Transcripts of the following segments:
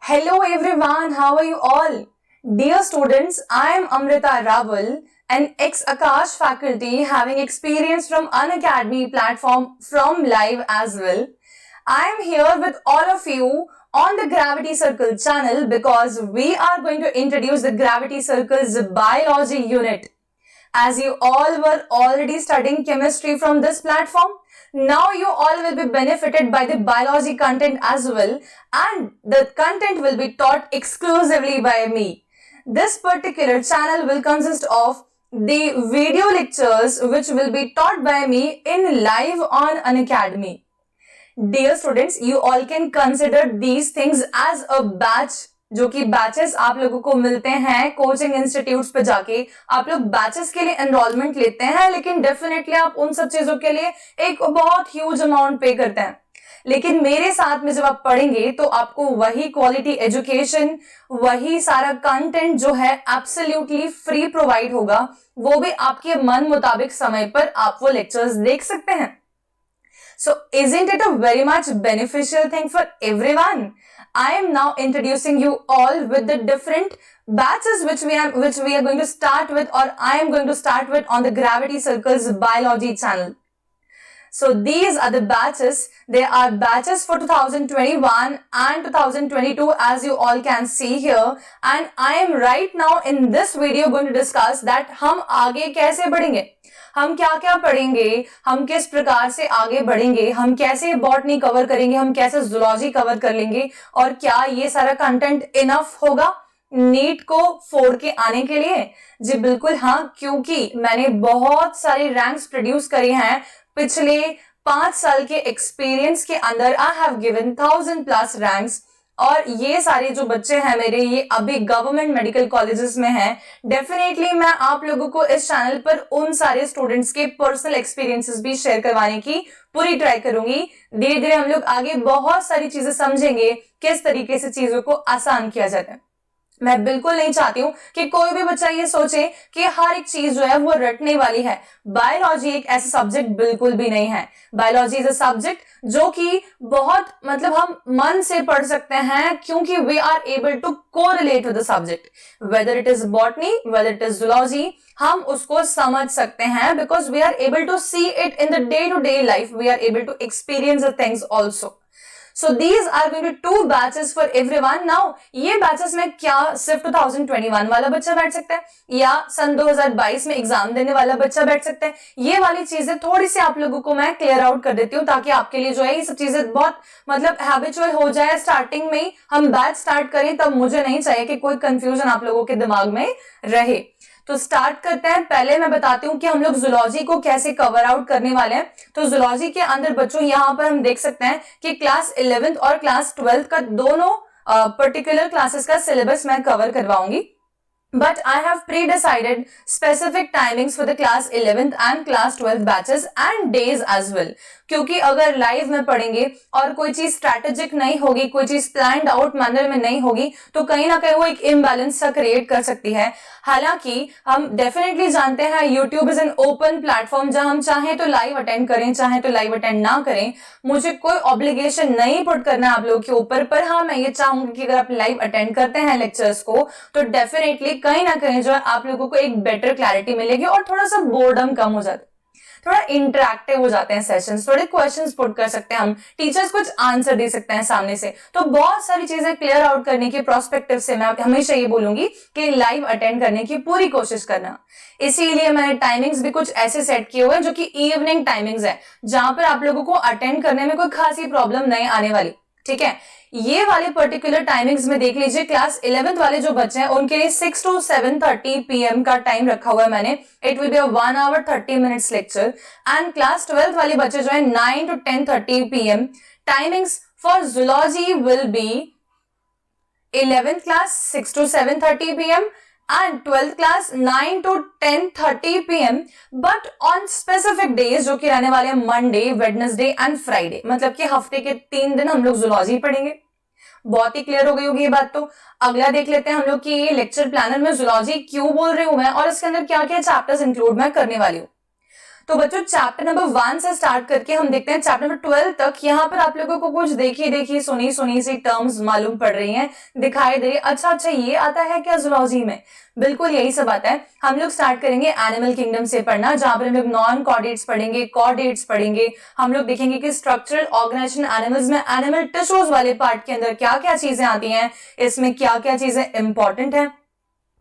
Hello everyone, how are you all? Dear students, I am Amrita Rawal, an ex-Akash faculty having experience from Unacademy platform from live as well. I am here with all of you on the Gravity Circle channel because we are going to introduce the Gravity Circle's biology unit. As you all were already studying chemistry from this platform, now you all will be benefited by the biology content as well, and the content will be taught exclusively by me. This particular channel will consist of the video lectures which will be taught by me in live on Unacademy. Dear students, you all can consider these things as a batch, जो कि batches आप लोगों को मिलते हैं coaching institutes पे जाके आप लोग बैचेस के लिए एनरोलमेंट लेते हैं, लेकिन डेफिनेटली आप उन सब चीजों के लिए एक बहुत ह्यूज अमाउंट पे करते हैं। लेकिन मेरे साथ में जब आप पढ़ेंगे तो आपको वही क्वालिटी एजुकेशन, वही सारा कंटेंट जो है एब्सोल्युटली फ्री प्रोवाइड होगा, वो भी आपके मन मुताबिक समय पर आप वो लेक्चर्स देख सकते हैं। So isn't it a very much beneficial thing for everyone? I am now introducing you all with the different batches which we are going to start with, or I am going to start with on the Gravity Circles biology channel. So these are the batches. They are batches for 2021 and 2022 as you all can see here, and I am right now in this video going to discuss that हम आगे कैसे बढ़ेंगे, हम क्या क्या पढ़ेंगे, हम किस प्रकार से आगे बढ़ेंगे, हम कैसे बॉटनी कवर करेंगे, हम कैसे जूलॉजी कवर कर लेंगे, और क्या ये सारा कंटेंट इनफ होगा नीट को फोड़ के आने के लिए। जी बिल्कुल हाँ, क्योंकि मैंने बहुत सारे रैंक्स प्रोड्यूस करे हैं पिछले 5 साल के एक्सपीरियंस के अंदर। आई हैव गिवन 1000+ रैंक्स, और ये सारे जो बच्चे हैं मेरे, ये अभी गवर्नमेंट मेडिकल कॉलेजेस में हैं। डेफिनेटली मैं आप लोगों को इस चैनल पर उन सारे स्टूडेंट्स के पर्सनल एक्सपीरियंसेस भी शेयर करवाने की पूरी ट्राई करूंगी। धीरे धीरे हम लोग आगे बहुत सारी चीजें समझेंगे, किस तरीके से चीजों को आसान किया जाता है। मैं बिल्कुल नहीं चाहती हूं कि कोई भी बच्चा ये सोचे कि हर एक चीज जो है वो रटने वाली है। बायोलॉजी एक ऐसा सब्जेक्ट बिल्कुल भी नहीं है। बायोलॉजी इज अ सब्जेक्ट जो कि बहुत हम मन से पढ़ सकते हैं, क्योंकि we are able to correlate with the subject, whether it is botany, whether it is zoology, हम उसको समझ सकते हैं because we are able to see it in the day to day life, we are able to experience the things also. So these are going to be 2 batches for everyone. Now ये batches में क्या सिर्फ 2021 वाला बच्चा बैठ सकता है या सन 2022 में एग्जाम देने वाला बच्चा बैठ सकता है, ये वाली चीजें थोड़ी सी आप लोगों को मैं क्लियर आउट कर देती हूँ, ताकि आपके लिए जो है ये सब चीजें बहुत हैबिचुअल हो जाए। स्टार्टिंग में ही हम बैच स्टार्ट करें तब मुझे नहीं चाहिए कि कोई कंफ्यूजन आप लोगों के दिमाग में रहे। तो स्टार्ट करते हैं। पहले मैं बताती हूँ कि हम लोग जूलॉजी को कैसे कवर आउट करने वाले हैं। तो जूलॉजी के अंदर बच्चों यहाँ पर हम देख सकते हैं कि क्लास 11th और क्लास 12th का दोनों पर्टिकुलर क्लासेस का सिलेबस मैं cover करवाऊंगी, but I have pre-decided specific timings for the class 11th and class 12th batches and days as well, क्योंकि अगर लाइव में पढ़ेंगे और कोई चीज स्ट्रैटेजिक नहीं होगी, कोई चीज प्लान्ड आउट मैनर में नहीं होगी, तो कहीं ना कहीं वो एक इम्बैलेंस सा क्रिएट कर सकती है। हालांकि हम डेफिनेटली जानते हैं YouTube is an open platform, जहां हम चाहें तो लाइव अटेंड करें, चाहें तो लाइव अटेंड ना करें। मुझे कोई ऑब्लिगेशन नहीं पुट करना आप लोगों के ऊपर, पर हाँ मैं ये चाहूंगी कि अगर आप लाइव अटेंड करते हैं लेक्चर्स को तो डेफिनेटली कहीं ना कहीं जो है आप लोगों को एक बेटर क्लैरिटी मिलेगी और थोड़ा सा बोर्डम कम हो जाता है, थोड़ा इंटरैक्टिव हो जाते हैं सेशंस, थोड़े क्वेश्चंस पुट कर सकते हैं हम, टीचर्स कुछ आंसर दे सकते हैं सामने से। तो बहुत सारी चीजें क्लियर आउट करने के प्रोस्पेक्टिव से मैं हमेशा ये बोलूंगी कि लाइव अटेंड करने की पूरी कोशिश करना। इसीलिए मैंने टाइमिंग्स भी कुछ ऐसे सेट किए हुए हैं जो कि इवनिंग टाइमिंग्स है, जहां पर आप लोगों को अटेंड करने में कोई खासी प्रॉब्लम नहीं आने वाली। ठीक है, ये वाले पर्टिकुलर टाइमिंग्स में देख लीजिए, क्लास 11th वाले जो बच्चे हैं उनके लिए 6 to 7:30 PM का टाइम रखा हुआ है मैंने। It will be 1 hour 30 minutes lecture. And class 12th वाले बच्चे जो है 9 to 10:30 PM। Timings for zoology will be 11th class 6 to 7:30 PM and 12th class 9 to 10:30 PM, but on specific days जो कि रहने वाले हैं मंडे, वेडनेसडे एंड फ्राइडे, मतलब कि हफ्ते के 3 दिन हम लोग जूलॉजी पढ़ेंगे। बहुत ही क्लियर हो गई होगी ये बात। तो अगला देख लेते हैं हम लोग कि ये लेक्चर प्लानर में जूलॉजी क्यों बोल रहे हूं मैं और इसके अंदर क्या क्या चैप्टर्स इंक्लूड मैं करने वाली हूँ। तो बच्चों चैप्टर नंबर 1 से स्टार्ट करके हम देखते हैं चैप्टर नंबर 12 तक। यहाँ पर आप लोगों को कुछ देखी सुनी सी टर्म्स मालूम पड़ रही हैं, दिखाई दे रही है। अच्छा ये आता है क्या जूलॉजी में? बिल्कुल यही सब आता है। हम लोग स्टार्ट करेंगे एनिमल किंगडम से पढ़ना, जहां पर हम लोग नॉन कॉर्डेट्स पढ़ेंगे, कॉर्डेट्स पढ़ेंगे। हम लोग देखेंगे कि स्ट्रक्चरल ऑर्गेनाइजेशन एनिमल्स में एनिमल टिश्यूज वाले पार्ट के अंदर क्या क्या चीजें आती हैं, इसमें क्या क्या चीजें इंपॉर्टेंट है।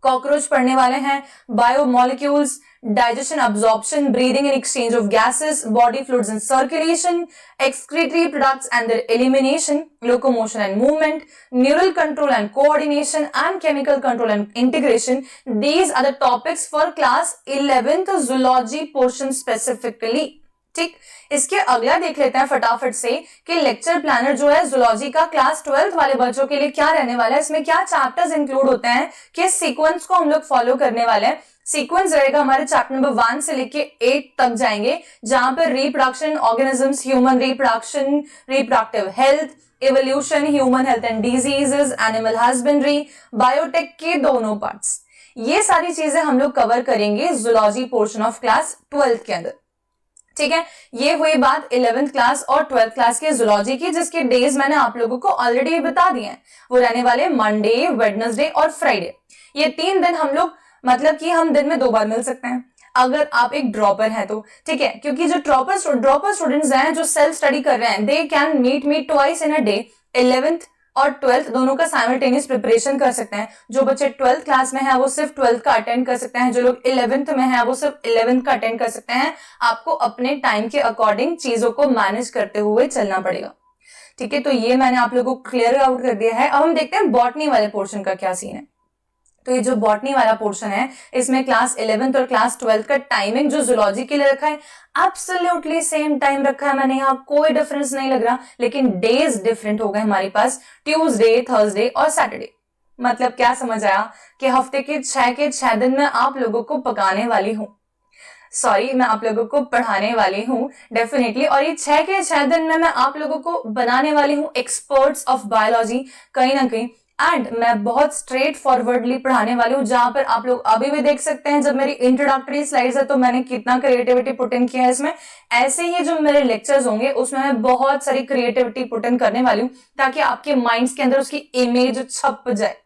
कॉकरोच पढ़ने वाले हैं, biomolecules, digestion, absorption, breathing and exchange of gases, body fluids and circulation, excretory products and their elimination, locomotion and movement, neural control and coordination, and chemical control and integration. These are the topics for class 11th zoology portion specifically. ठीक, इसके अगला देख लेते हैं फटाफट से कि lecture planner जो है जूलॉजी का क्लास 12th वाले बच्चों के लिए क्या रहने वाला है, इसमें क्या चैप्टर्स इंक्लूड होते हैं, किस सीक्वेंस को हम लोग फॉलो करने वाले हैं। सीक्वेंस रहेगा हमारे चैप्टर नंबर 1 से लेके 8 तक जाएंगे, जहां पर reproduction organisms, human reproduction, reproductive health, evolution, human health and diseases, animal husbandry, biotech के दोनों पार्ट्स, ये सारी चीजें हम लोग कवर करेंगे zoology portion of class 12th के अंदर। ठीक है, ये हुई बात 11th क्लास और 12th क्लास के जूलॉजी की, जिसके डेज मैंने आप लोगों को ऑलरेडी बता दिए हैं। वो रहने वाले मंडे, वेडनेसडे और फ्राइडे। ये 3 दिन हम लोग, मतलब कि हम दिन में 2 बार मिल सकते हैं अगर आप एक ड्रॉपर हैं तो। ठीक है, क्योंकि जो ड्रॉपर स्टूडेंट्स हैं जो सेल्फ स्टडी कर रहे हैं, they can meet me twice in a day. 11th और 12th दोनों का साइमल्टेनियस प्रिपरेशन कर सकते हैं। जो बच्चे 12th क्लास में हैं वो सिर्फ 12th का अटेंड कर सकते हैं, जो लोग 11th में हैं वो सिर्फ 11th का अटेंड कर सकते हैं। आपको अपने टाइम के अकॉर्डिंग चीजों को मैनेज करते हुए चलना पड़ेगा। ठीक है, तो ये मैंने आप लोगों को क्लियर आउट कर दिया है। अब हम देखते हैं बॉटनी वाले पोर्शन का क्या सीन है। तो ये जो बॉटनी वाला पोर्शन है, इसमें क्लास 11th और क्लास 12th का टाइमिंग जो जूलॉजी के लिए रखा है, एब्सोल्युटली सेम टाइम रखा है मैंने, यहाँ कोई डिफरेंस नहीं लग रहा, लेकिन डेज डिफरेंट हो गए हमारे पास, ट्यूसडे, थर्सडे और सैटरडे। मतलब क्या समझ आया कि हफ्ते के 6 दिन में आप लोगों को पकाने वाली हूँ, सॉरी मैं आप लोगों को पढ़ाने वाली हूँ डेफिनेटली। और ये 6 दिन में मैं आप लोगों को बनाने वाली हूँ एक्सपर्ट्स ऑफ बायोलॉजी कहीं ना कहीं। एंड मैं बहुत स्ट्रेट फॉरवर्डली पढ़ाने वाली हूँ, जहां पर आप लोग अभी भी देख सकते हैं जब मेरी इंट्रोडक्टरी स्लाइड्स है तो मैंने कितना क्रिएटिविटी पुट इन किया है इसमें। ऐसे ही जो मेरे लेक्चर्स होंगे उसमें मैं बहुत सारी क्रिएटिविटी पुट इन करने वाली हूँ, ताकि आपके माइंड्स के अंदर उसकी इमेज छप जाए,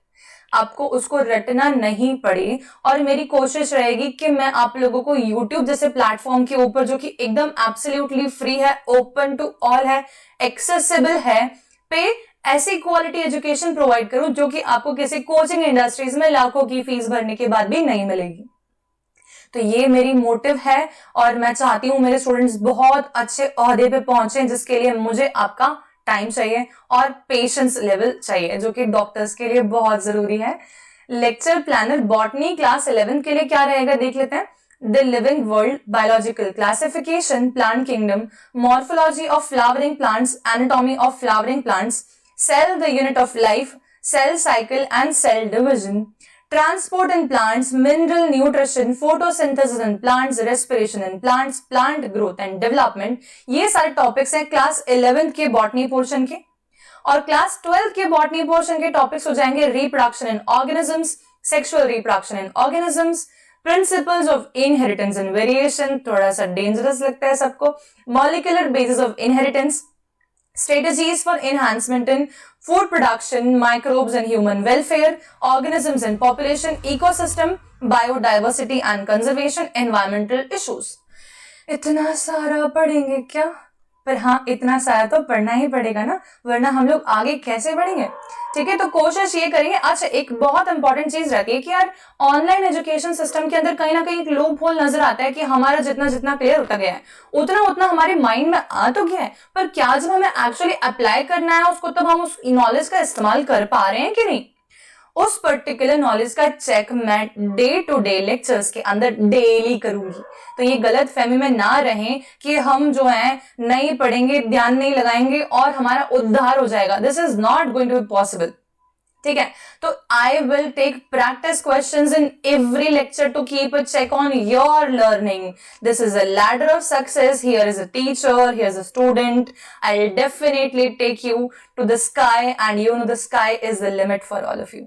आपको उसको रटना नहीं पड़े। और मेरी कोशिश रहेगी कि मैं आप लोगों को YouTube जैसे प्लेटफॉर्म के ऊपर, जो कि एकदम एब्सोल्युटली फ्री है, ओपन टू ऑल है, एक्सेसिबल है, पे ऐसी क्वालिटी एजुकेशन प्रोवाइड करूं जो कि आपको किसी कोचिंग इंडस्ट्रीज में लाखों की फीस भरने के बाद भी नहीं मिलेगी। तो ये मेरी मोटिव है और मैं चाहती हूं मेरे स्टूडेंट्स बहुत अच्छे ओहदे पे पहुंचे, जिसके लिए मुझे आपका टाइम चाहिए और पेशेंस लेवल चाहिए, जो कि डॉक्टर्स के लिए बहुत जरूरी है। लेक्चर प्लानर बॉटनी क्लास 11 के लिए क्या रहेगा देख लेते हैं। The living world, biological classification, plant kingdom, morphology of flowering plants, anatomy of flowering plants, cell the unit of life, cell cycle and cell division, transport in plants, mineral nutrition, photosynthesis in plants, respiration in plants, plant growth and development, ये सारे topics हैं class 11th के botany portion के। और class 12th के botany portion के topics हो जाएंगे reproduction in organisms, sexual reproduction in organisms, principles of inheritance and variation, थोड़ा सा डेंजरस लगता है सबको, molecular basis of inheritance, strategies for enhancement in food production, microbes and human welfare, organisms and population, ecosystem, biodiversity and conservation, environmental issues। इतना सारा पढ़ेंगे क्या? पर हाँ, इतना सारा तो पढ़ना ही पड़ेगा ना, वरना हम लोग आगे कैसे बढ़ेंगे। ठीक है, तो कोशिश ये करेंगे। अच्छा, एक बहुत इंपॉर्टेंट चीज रहती है कि यार ऑनलाइन एजुकेशन सिस्टम के अंदर कहीं ना कहीं एक लूप होल नजर आता है कि हमारा जितना जितना क्लियर होता गया है उतना उतना हमारे माइंड में आ तो गया है, पर क्या जब हमें एक्चुअली अप्लाई करना है उसको, तब हम उस नॉलेज का इस्तेमाल कर पा रहे हैं कि नहीं। उस पर्टिकुलर नॉलेज का चेक मैं डे टू डे लेक्चर्स के अंदर डेली करूंगी। तो ये गलत फहमी में ना रहे कि हम जो है नहीं पढ़ेंगे, ध्यान नहीं लगाएंगे और हमारा उद्धार हो जाएगा। This is not going to be possible. ठीक है, तो I will take practice questions in every lecture to keep a check on your learning. This is a ladder of success. Here is a teacher, here is a student. I will definitely take you to the sky and you know the sky is the limit for all of you.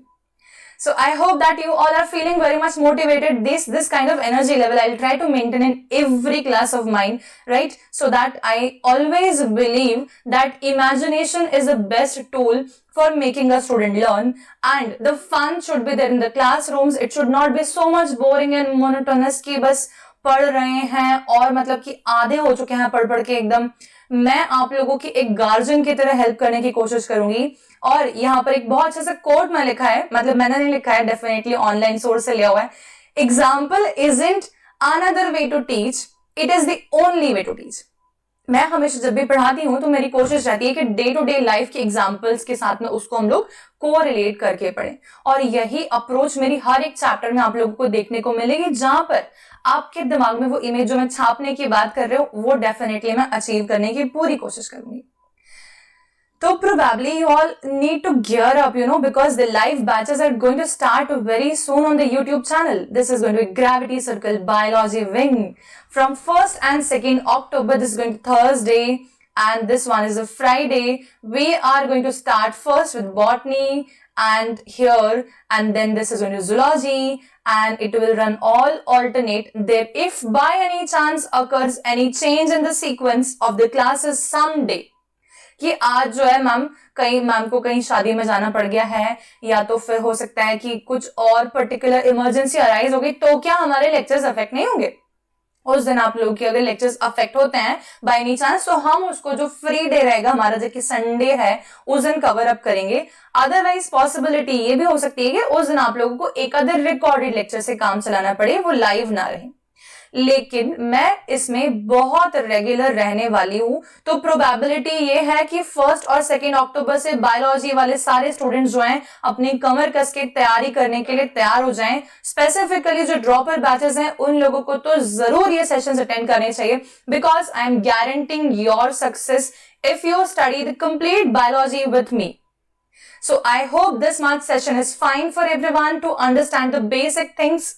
So I hope that you all are feeling very much motivated. This kind of energy level I'll try to maintain in every class of mine, right? So that I always believe that imagination is the best tool for making a student learn, and the fun should be there in the classrooms. It should not be so much boring and monotonous कि बस पढ़ रहे हैं और मतलब कि आधे हो चुके हैं पढ़ के एकदम। मैं आप लोगों की एक गार्जियन की तरह हेल्प करने की कोशिश करूंगी। और यहाँ पर एक बहुत अच्छा सा कोट में लिखा है, मतलब मैंने नहीं लिखा है, डेफिनेटली ऑनलाइन सोर्स से लिया हुआ है। Example isn't another way to teach, it is the only way to teach. मैं हमेशा जब भी पढ़ाती हूँ तो मेरी कोशिश रहती है कि डे टू डे लाइफ के एग्जाम्पल्स के साथ में उसको हम लोग को रिलेट करके पढ़ें। और यही अप्रोच मेरी हर एक चैप्टर में आप लोगों को देखने को मिलेगी, जहां पर आपके दिमाग में वो इमेज जो मैं छापने की बात कर रही हूँ वो डेफिनेटली मैं अचीव करने की पूरी कोशिश करूंगी। So probably you all need to gear up, because the live batches are going to start very soon on the YouTube channel. This is going to be Gravity Circle Biology Wing. From 1st and 2nd October, this is going to be Thursday, and this one is a Friday. We are going to start first with botany and then this is going to zoology, and it will run all alternate. There, if by any chance occurs any change in the sequence of the classes someday, कि आज जो है ma'am को कहीं शादी में जाना पड़ गया है, या तो फिर हो सकता है कि कुछ और पर्टिकुलर इमरजेंसी अराइज हो गई, तो क्या हमारे लेक्चर्स अफेक्ट नहीं होंगे? उस दिन आप लोग के अगर लेक्चर्स अफेक्ट होते हैं बाय एनी चांस, तो हम उसको जो फ्री डे रहेगा हमारा, जो कि संडे है, उस दिन कवर अप करेंगे। अदरवाइज पॉसिबिलिटी ये भी हो सकती है कि उस दिन आप लोगों को एक अदर रिकॉर्डेड लेक्चर से काम चलाना पड़े, वो लाइव ना रहे। लेकिन मैं इसमें बहुत रेगुलर रहने वाली हूं, तो प्रोबेबिलिटी ये है कि 1 और 2 अक्टूबर से बायोलॉजी वाले सारे स्टूडेंट्स जो हैं अपनी कमर कस के तैयारी करने के लिए तैयार हो जाएं। स्पेसिफिकली जो ड्रॉपर बैचेस हैं उन लोगों को तो जरूर ये सेशंस अटेंड करने चाहिए, because I am guaranteeing your success if you study the complete biology with me. So I hope this month session is fine for everyone to understand the basic things.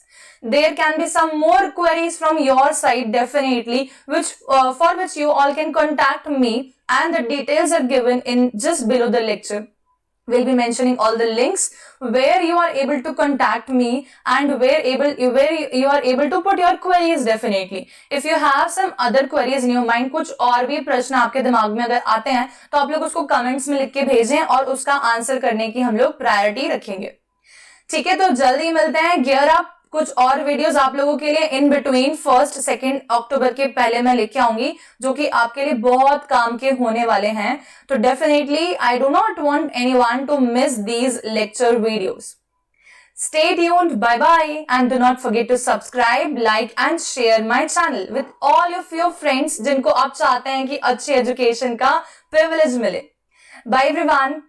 There can be some more queries from your side definitely, for which you all can contact me, and the details are given in just below the lecture. We'll be mentioning all the links where you are able to contact me and where you are able to put your queries definitely. If you have some other queries in your mind, कुछ और भी प्रश्न आपके दिमाग में अगर आते हैं तो आप लोग उसको कमेंट्स में लिख के भेजें और उसका आंसर करने की हम लोग प्रायोरिटी रखेंगे। ठीक है, तो जल्दी मिलते हैं। गियर अप, कुछ और वीडियोस आप लोगों के लिए इन बिटवीन 1-2 अक्टूबर के पहले मैं लेके आऊंगी, जो कि आपके लिए बहुत काम के होने वाले हैं। तो definitely I do not want anyone to miss these lecture videos. Stay tuned, bye bye, and do not forget to subscribe, like and share my channel with all of your friends जिनको आप चाहते हैं कि अच्छी education का privilege मिले। Bye everyone.